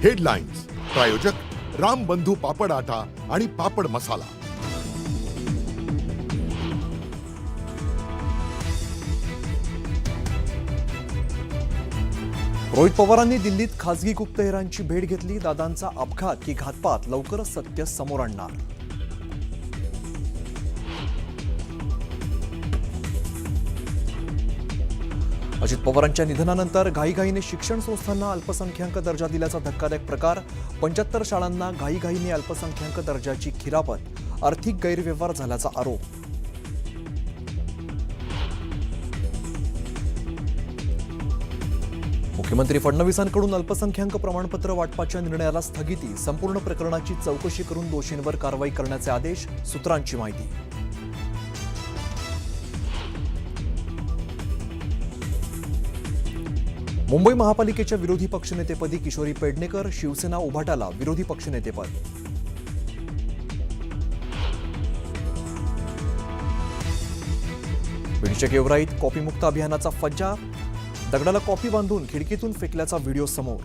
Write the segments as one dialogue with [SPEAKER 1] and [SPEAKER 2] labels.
[SPEAKER 1] Headlines प्रायोजक रामबंधू पापड आटा आणि पापड मसाला.
[SPEAKER 2] रोहित पवारांनी दिल्लीत खासगी गुप्तहेरांची भेट घेतली. दादांचा अपघात की घातपात, लवकरच सत्य समोर आणणार. अजित पवारांच्या निधनानंतर घाईघाईने शिक्षण संस्थांना अल्पसंख्याक दर्जा दिल्याचा धक्कादायक प्रकार. 75 शाळांना घाईघाईने अल्पसंख्याक दर्जाची खिरापत, आर्थिक गैरव्यवहार झाल्याचा आरोप. मुख्यमंत्री फडणवीसांकडून अल्पसंख्याक प्रमाणपत्र वाटपाच्या निर्णयाला स्थगिती. संपूर्ण प्रकरणाची चौकशी करून दोषींवर कारवाई करण्याचे आदेश. सूत्रांची माहिती. मुंबई महापालिकेच्या विरोधी पक्षनेतेपदी किशोरी पेडणेकर. शिवसेना उभाटाला विरोधी पक्षनेतेपद. बीडच्या गेवराईत कॉपीमुक्त अभियानाचा फज्जा. दगडाला कॉपी बांधून खिडकीतून फेकल्याचा व्हिडिओ समोर.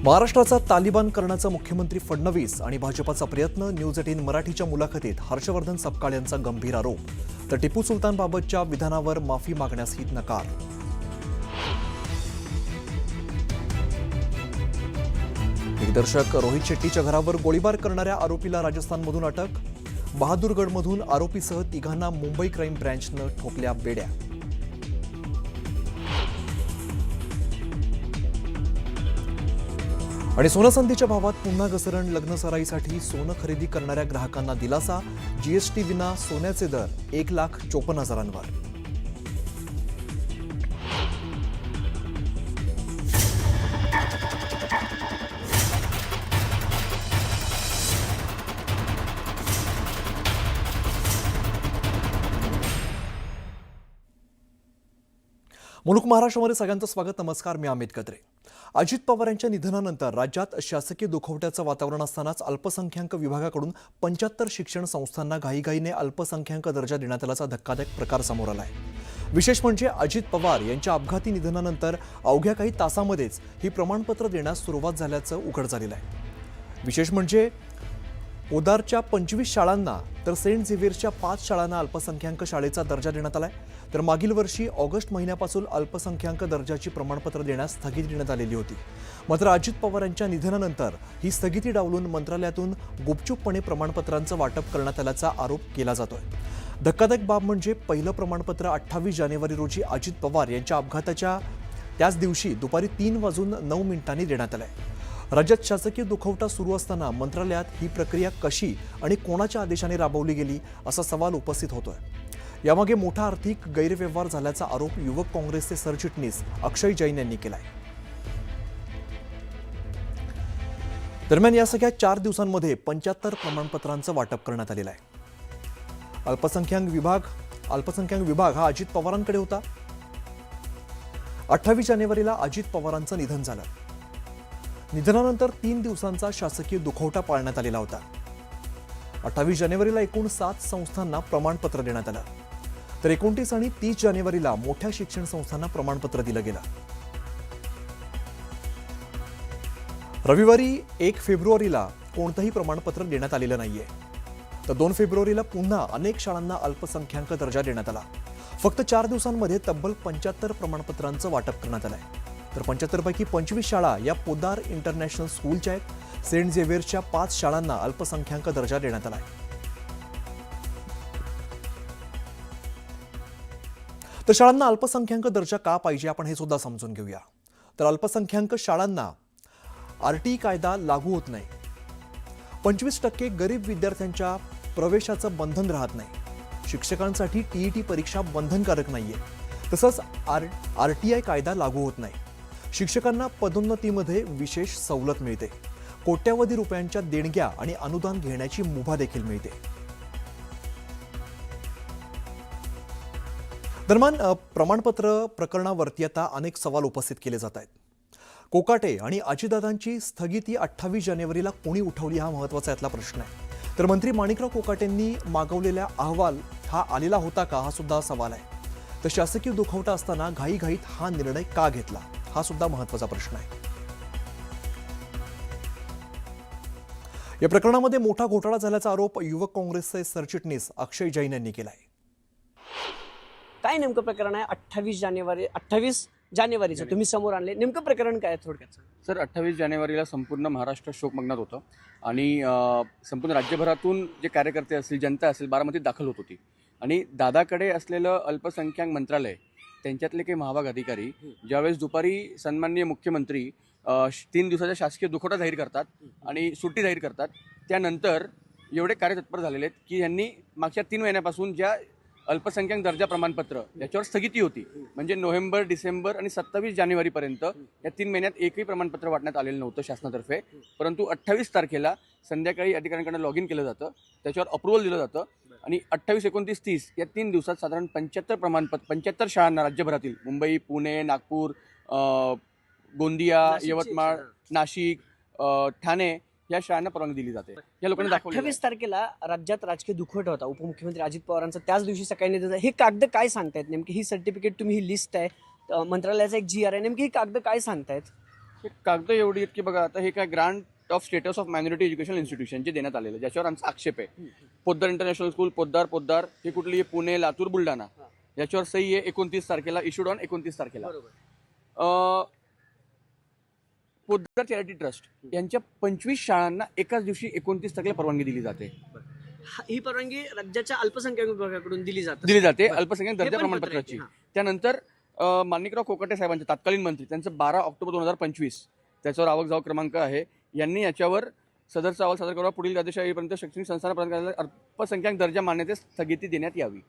[SPEAKER 2] महाराष्ट्राचा तालिबान करण्याचा मुख्यमंत्री फडणवीस आणि भाजपाचा प्रयत्न. न्यूज 18 मराठीच्या मुलाखतीत हर्षवर्धन सपकाळ यांचा गंभीर आरोप. तर टिपू सुलतानबाबतच्या विधानावर माफी मागण्यासही नकार. दिग्दर्शक रोहित शेट्टीच्या घरावर गोळीबार करणाऱ्या आरोपीला राजस्थानमधून अटक. बहादूरगडमधून आरोपीसह तिघांना मुंबई क्राईम ब्रँचनं ठोकल्या बेड्या. आणि सोनसंधीच्या भावात पुन्हा घसरण. लग्नसराईसाठी सोनं खरेदी करणाऱ्या ग्राहकांना दिलासा. जीएसटी विना सोन्याचे दर 1,54,000वर. मुलुक महाराष्ट्रामध्ये सगळ्यांचं स्वागत. नमस्कार, मी अमित कत्रे. अजित पवार यांच्या निधनानंतर राज्यात शासकीय दुखवट्याचं वातावरण असतानाच अल्पसंख्याक विभागाकडून 75 शिक्षण संस्थांना घाईघाईने अल्पसंख्याक दर्जा देण्यात आल्याचा धक्कादायक प्रकार समोर आलाय. विशेष म्हणजे अजित पवार यांच्या अपघाती निधनानंतर अवघ्या काही तासामध्येच ही प्रमाणपत्र देण्यास सुरुवात झाल्याचं उघड झालेलं आहे. विशेष म्हणजे ओदारच्या 25 शाळांना तर सेंट झेवियर्सच्या 5 शाळांना अल्पसंख्याक शाळेचा दर्जा देण्यात आलाय. तर मागील वर्षी ऑगस्ट महिन्यापासून अल्पसंख्याक दर्जाची प्रमाणपत्र देण्यास स्थगिती देण्यात आलेली होती. मात्र अजित पवार यांच्या निधनानंतर ही स्थगिती डावलून मंत्रालयातून गुपचूपपणे प्रमाणपत्रांचं वाटप करण्यात आल्याचा आरोप केला जातोय. धक्कादायक बाब म्हणजे पहिलं प्रमाणपत्र 28 जानेवारी रोजी अजित पवार यांच्या अपघाताच्या त्याच दिवशी दुपारी 3:09 देण्यात आलंय. राज्यात शासकीय दुखवटा सुरू असताना मंत्रालयात ही प्रक्रिया कशी आणि कोणाच्या आदेशाने राबवली गेली असा सवाल उपस्थित होतोय. यामागे मोठा आर्थिक गैरव्यवहार झाल्याचा आरोप युवक काँग्रेसचे सरचिटणीस अक्षय जैन यांनी केलाय. दरम्यान या सगळ्या 4 दिवसांमध्ये 75 प्रमाणपत्रांचं वाटप करण्यात आलेलं आहे. अल्पसंख्याक विभाग हा अजित पवारांकडे होता. 28 जानेवारीला अजित पवारांचं निधन झालं. निधनानंतर 3 दिवसांचा शासकीय दुखवटा पाळण्यात आलेला होता. 28 जानेवारीला एकूण 7 संस्थांना प्रमाणपत्र देण्यात आलं. तर 29 आणि 30 जानेवारीला मोठ्या शिक्षण संस्थांना प्रमाणपत्र दिलं गेलं. रविवारी 1 फेब्रुवारीला कोणतंही प्रमाणपत्र देण्यात आलेलं नाहीये. तर 2 फेब्रुवारीला पुन्हा अनेक शाळांना अल्पसंख्याक दर्जा देण्यात आला. फक्त 4 दिवसांमध्ये तब्बल 75 प्रमाणपत्रांचं वाटप करण्यात आलंय. तर 75 पैकी 25 शाळा या पोदार इंटरनॅशनल स्कूलच्या आहेत. सेंट झेवियर्सच्या 5 शाळांना अल्पसंख्याक दर्जा देण्यात आलाय. तर शाळांना अल्पसंख्याक दर्जा का पाहिजे आपण हे सुद्धा समजून घेऊया. तर अल्पसंख्याक शाळांना आरटीई कायदा लागू होत नाही. 25% गरीब विद्यार्थ्यांच्या प्रवेशाचं बंधन राहत नाही. शिक्षकांसाठी टीईटी परीक्षा बंधनकारक नाहीये. तसंच आरटीआय कायदा लागू होत नाही. शिक्षकांना पदोन्नतीमध्ये विशेष सवलत मिळते. कोट्यावधी रुपयांच्या देणग्या आणि अनुदान घेण्याची मुभा देखील मिळते. दरम्यान प्रमाणपत्र प्रकरणावरती आता अनेक सवाल उपस्थित केले जात आहेत. कोकाटे आणि अजितदादांची स्थगिती 28 जानेवारीला कोणी उठवली हा महत्त्वाचा यातला प्रश्न आहे. तर मंत्री माणिकराव कोकाटेंनी मागवलेला अहवाल हा आलेला होता का हा सुद्धा सवाल आहे. तर शासकीय दुखवटा असताना घाईघाईत हा निर्णय का घेतला हा सुद्धा महत्त्वाचा प्रश्न आहे. या प्रकरणामध्ये मोठा घोटाळा झाल्याचा आरोप युवक काँग्रेसचे सरचिटणीस अक्षय जैन यांनी केला आहे.
[SPEAKER 3] काय नेमकं प्रकरण आहे? 28 जानेवारीचं तुम्ही समोर आणले, नेमकं प्रकरण काय आहे थोडक्यात?
[SPEAKER 4] सर 28 जानेवारीला संपूर्ण महाराष्ट्र शोकमग्नात होतं आणि संपूर्ण राज्यभरातून जे कार्यकर्ते असतील, जनता असेल, बारामतीत दाखल होत होती आणि दादाकडे असलेलं अल्पसंख्याक मंत्रालय, त्यांच्यातले काही महाभाग अधिकारी ज्यावेळेस दुपारी सन्माननीय मुख्यमंत्री 3 दिवसाचा शासकीय दुखवटा जाहीर करतात आणि सुट्टी जाहीर करतात, त्यानंतर एवढे कार्यतत्पर झालेले आहेत की यांनी मागच्या 3 महिन्यापासून ज्या अल्पसंख्याक दर्जा प्रमाणपत्र याच्यावर स्थगिती होती, म्हणजे नोव्हेंबर, डिसेंबर आणि 27 जानेवारीपर्यंत या 3 महिन्यात एकही प्रमाणपत्र वाटण्यात आलेलं नव्हतं शासनातर्फे. परंतु 28 तारखेला संध्याकाळी अधिकाऱ्यांकडून लॉग इन केलं जातं, त्याच्यावर अप्रुव्हल दिलं जातं आणि 28, 29, 30 या 3 दिवसात साधारण 75 शाळांना राज्यभरातील मुंबई, पुणे, नागपूर, गोंदिया, यवतमाळ, नाशिक, ठाणे या शाळांना परवानगी दिली जाते. या लोकांनी दाखवलं
[SPEAKER 3] 28 तारखेला राज्यात राजकीय दुखवटा होता उपमुख्यमंत्री अजित पवारांचा, त्याच दिवशी सकाळी निधन झालं. हे कागद काय सांगतायत नेमकी? ही सर्टिफिकेट तुम्ही, ही लिस्ट आहे मंत्रालयाचा, एक GR आहे, नेमकी ही कागद काय सांगतायत?
[SPEAKER 4] हे कागद एवढी आहेत की बघा, आता हे काय grant of status of minority education institution जे देण्यात आलेलं, ज्याच्यावर आमचा आक्षेप आहे. पोद्दार इंटरनॅशनल स्कूल, पोद्दार हे कुठली? पुणे, लातूर, बुलढाणा. याच्यावर सही आहे 29 तारखेला, इश्यूड ऑन 29 तारखेला. पोद्दार चॅरिटी ट्रस्ट यांच्या 25 शाळांना एकाच दिवशी 29 तारखेला परवानगी दिली जाते.
[SPEAKER 3] ही परवानगी राज्याच्या अल्पसंख्याक विभागाकडून दिली
[SPEAKER 4] जाते अल्पसंख्याक दर्जा
[SPEAKER 3] हे पण
[SPEAKER 4] प्रमाणपत्राची.
[SPEAKER 3] पत्र आहे.
[SPEAKER 4] त्यानंतर माणिकराव कोकाटे साहेबांचे तत्कालीन मंत्री, त्यांचं 12 ऑक्टोबर 2025 त्याच्यावर आवक जावक क्रमांक आहे, यांनी याच्यावर सदरचा अहवाल सादर करावा, पुढील आदेश येईपर्यंत शैक्षणिक संस्थांना प्रदान अल्पसंख्याक दर्जा मान्यतेस स्थगिती देण्यात यावी.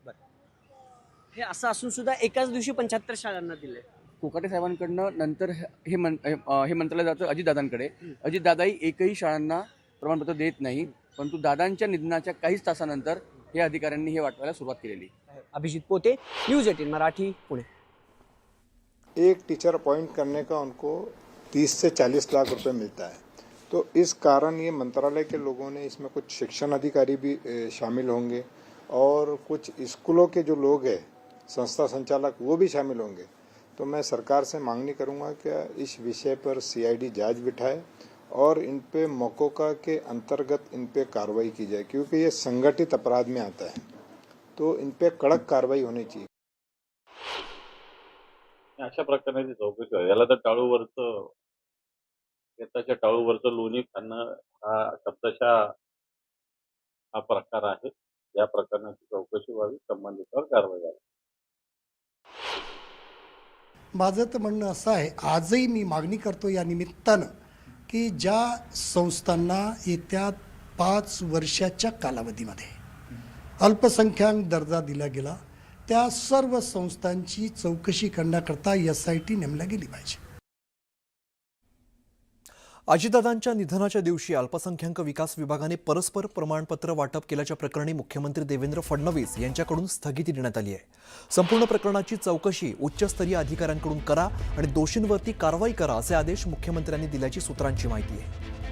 [SPEAKER 3] हे असं असून सुद्धा एकाच दिवशी 75 शाळांना दिले.
[SPEAKER 4] कोकाटे साहेबांकडनं नंतर हे मंत्रालय जातं अजितदादांकडे. अजितदादाही एकही शाळांना प्रमाणपत्र देत नाही, परंतु दादांच्या निधनाच्या काहीच तासानंतर हे अधिकाऱ्यांनी हे वाटवायला सुरुवात केलेली.
[SPEAKER 3] अभिजित पोते, न्यूज 18 मराठी, पुणे.
[SPEAKER 5] एक टीचर अपॉइंट करने का उनको 30 से 40 लाख रुपए मिलता है, तो इस कारण ये मंत्रालय के लोगों ने इसमें कुछ शिक्षण अधिकारी भी शामिल होंगे और कुछ स्कूलों के जो लोग हैं, संस्था संचालक, वो भी शामिल होंगे. तो मैं सरकार से मांगनी करूंगा कि इस विषय पर CID जांच बिठाए और इन पे मौकों के अंतर्गत इन पे कार्रवाई की जाए, क्योंकि ये संगठित अपराध में आता है, तो इन पे कड़क कार्रवाई होनी चाहिए.
[SPEAKER 6] अशा प्रकारची चौकशी आहे. याला तर टाळूवरचं येताच्या टाळूवरचं लोणी खाणं हा शब्दशः हा प्रकार आहे. या प्रकरणाची चौकशी व्हावी, संबंधितांवर कारवाई व्हावी.
[SPEAKER 7] माझं तर म्हणणं असं आहे, आजही मी मागणी करतो या निमित्तानं की ज्या संस्थांना येत्या 5 वर्षाच्या कालावधीमध्ये अल्पसंख्याक दर्जा दिला गेला, त्या सर्व संस्थांची चौकशी करण्याकरता SIT नेमल्या गेली पाहिजे.
[SPEAKER 2] अजितदादांच्या निधनाच्या दिवशी अल्पसंख्याक विकास विभागाने परस्पर प्रमाणपत्र वाटप केल्याच्या प्रकरणी मुख्यमंत्री देवेंद्र फडणवीस यांच्याकडून स्थगिती देण्यात आली आहे. संपूर्ण प्रकरणाची चौकशी उच्चस्तरीय अधिकाऱ्यांकडून करा आणि दोषींवरती कारवाई करा असे आदेश मुख्यमंत्र्यांनी दिल्याची सूत्रांची माहिती आहे.